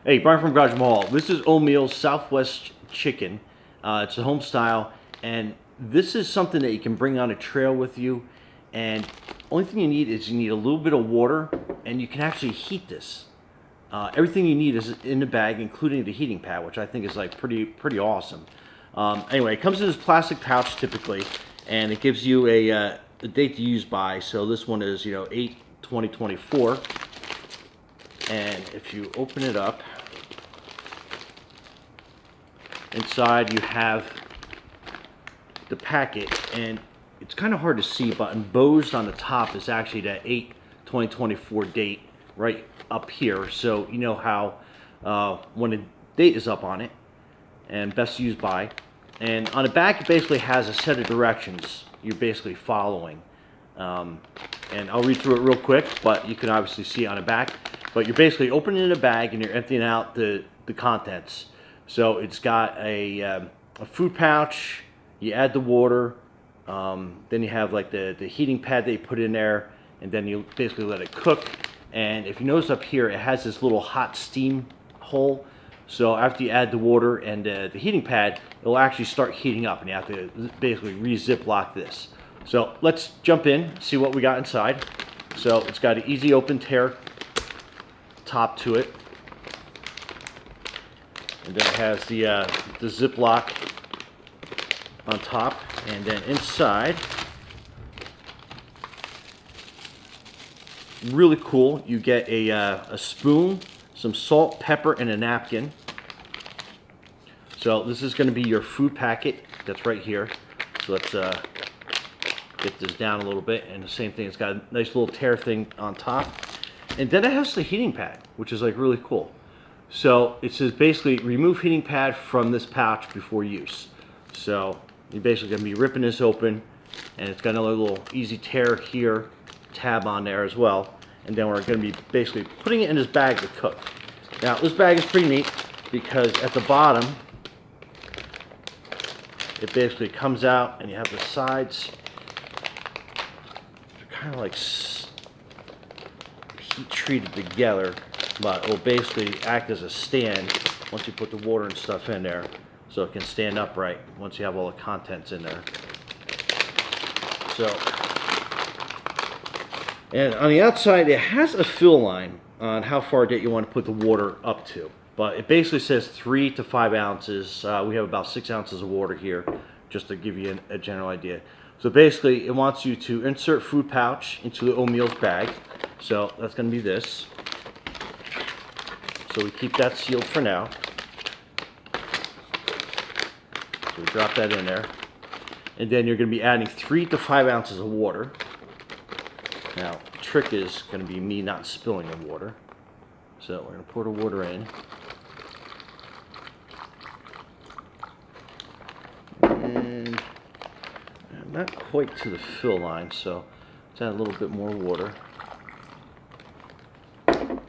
Hey, Brian from Garage Mall. This is Oatmeal Southwest Chicken. It's a home style, and this is something that you can bring on a trail with you. And only thing you need is you need a little bit of water, and you can actually heat this. Everything you need is in the bag, including the heating pad, which I think is like pretty awesome. Anyway, it comes in this plastic pouch typically, and it gives you a date to use by. So this one is 8/20/24. And if you open it up, inside you have the packet, and it's kind of hard to see, but embossed on the top is actually that 8/20/24 date right up here. So you know how when the date is up on it, and best used by. And on the back, it basically has a set of directions you're basically following. And I'll read through it real quick, but you can obviously see it on the back. But you're basically opening the bag and you're emptying out the contents. So it's got a food pouch, you add the water, then you have like the heating pad that you put in there, and then you basically let it cook. And if you notice up here, it has this little hot steam hole. So after you add the water and the heating pad, it will actually start heating up, and you have to basically re-ziplock this. So let's jump in, see what we got inside. So it's got an easy open tear top to it, and then it has the Ziploc on top, and then inside, really cool, you get a spoon, some salt, pepper, and a napkin. So this is going to be your food packet that's right here. So let's get this down a little bit, and the same thing, it's got a nice little tear thing on top. And then it has the heating pad, which is like really cool. So it says basically remove heating pad from this pouch before use. So you're basically going to be ripping this open, and it's got another little easy tear here, tab on there as well. And then we're going to be basically putting it in this bag to cook. Now this bag is pretty neat because at the bottom it basically comes out, and you have the sides. They're kind of like heat treated together, but it will basically act as a stand once you put the water and stuff in there, so it can stand upright once you have all the contents in there. So, and on the outside it has a fill line on how far that you want to put the water up to, but it basically says 3 to 5 ounces. We have about 6 ounces of water here, just to give you a general idea. So basically it wants you to insert food pouch into the Oatmeals bag. So that's going to be this. So we keep that sealed for now. So we drop that in there. And then you're going to be adding 3 to 5 ounces of water. Now, the trick is going to be me not spilling the water. So we're going to pour the water in. And not quite to the fill line, so let's add a little bit more water. It's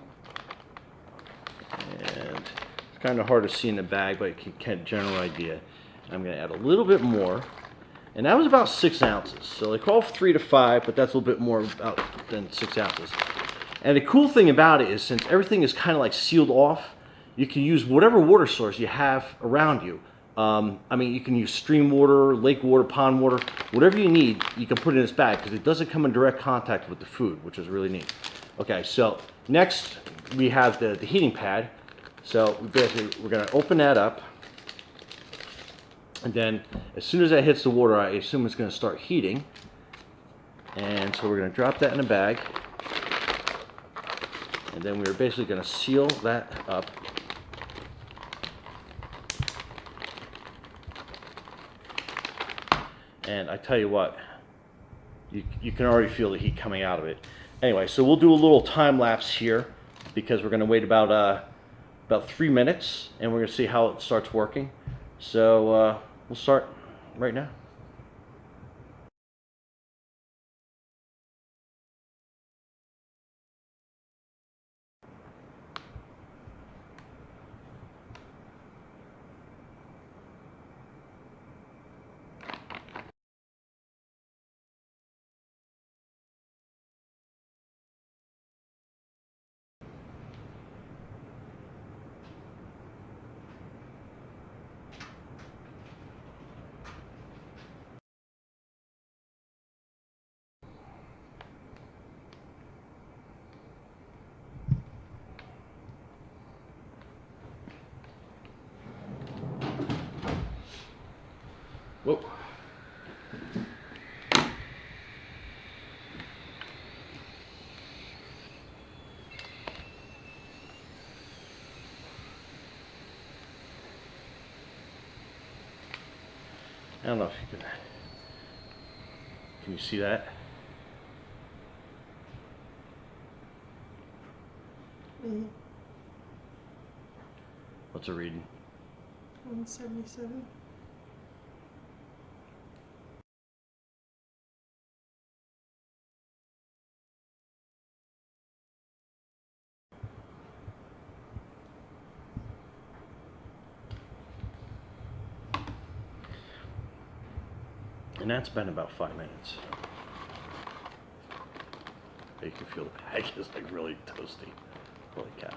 kind of hard to see in the bag, but you can get a general idea. I'm going to add a little bit more, and that was about 6 ounces. So they call 3 to 5, but that's a little bit more than 6 ounces. And the cool thing about it is, since everything is kind of like sealed off, you can use whatever water source you have around you. I mean, you can use stream water, lake water, pond water, whatever you need, you can put in this bag, because it doesn't come in direct contact with the food, which is really neat. Okay, so next we have the heating pad. So we're going to open that up, and then as soon as that hits the water, I assume it's going to start heating. And so we're going to drop that in a bag, and then we're basically going to seal that up. And I tell you what, you can already feel the heat coming out of it. Anyway, so we'll do a little time lapse here, because we're going to wait about 3 minutes, and we're going to see how it starts working. So we'll start right now. Whoa. I don't know if you can you see that? Mm-hmm. What's it reading? 177. And that's been about 5 minutes. You can feel the bag is like really toasty. Holy cow.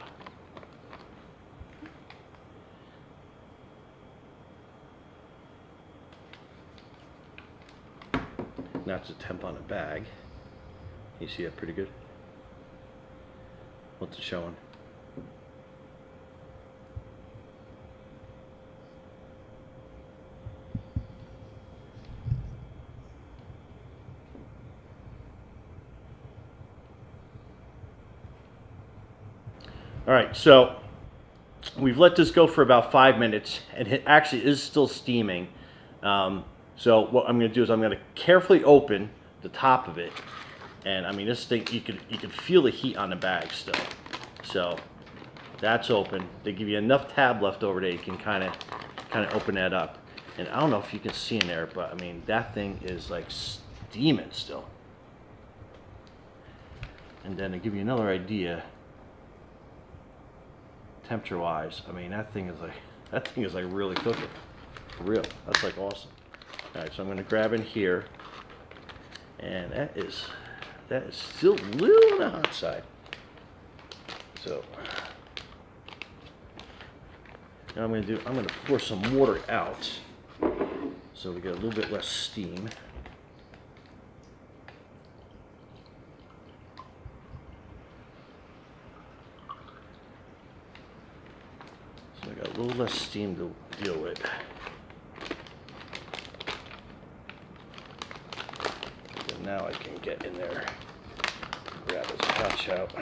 That's a temp on the bag. You see that pretty good? What's it showing? All right, so we've let this go for about 5 minutes, and it actually is still steaming. So what I'm going to do is I'm going to carefully open the top of it, and I mean this thing you can feel the heat on the bag still. So that's open. They give you enough tab left over there you can kind of open that up. And I don't know if you can see in there, but I mean that thing is like steaming still. And then to give you another idea, temperature wise, I mean that thing is like really cooking. For real. That's like awesome. Alright, so I'm gonna grab in here, and that is still a little on the hot side. So now I'm gonna pour some water out so we get a little bit less steam. So I got a little less steam to deal with. And now I can get in there, grab this pouch out,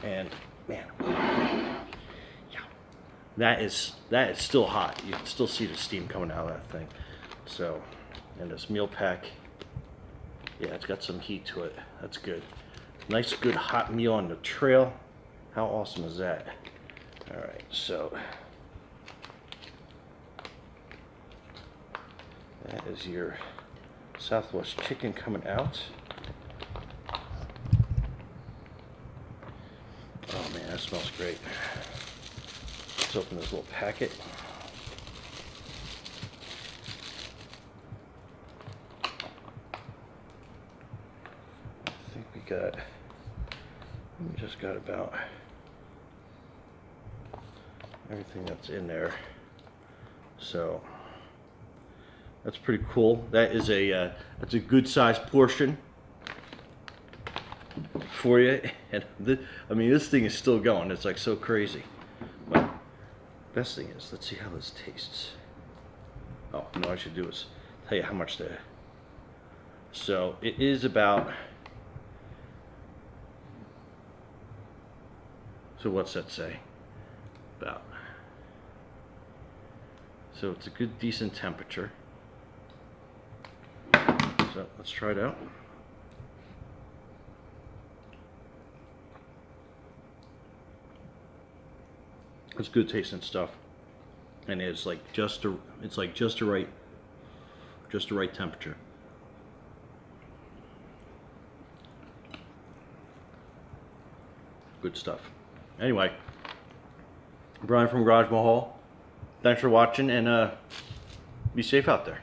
and man, yeah, that is still hot. You can still see the steam coming out of that thing. So, and this meal pack, yeah, it's got some heat to it. That's good. Nice, good hot meal on the trail. How awesome is that? All right, so that is your Southwest chicken coming out. Oh man, that smells great. Let's open this little packet. I think we just got about everything that's in there. So that's pretty cool. That is that's a good sized portion for you. And I mean, this thing is still going. It's like so crazy. But best thing is, let's see how this tastes. Oh, no, I should do is tell you how much the. So it is about. So what's that say? About. So it's a good, decent temperature. So let's try it out. It's good tasting stuff, and it's like just the right temperature. Good stuff. Anyway, Brian from Garage Mahal. Thanks for watching, and be safe out there.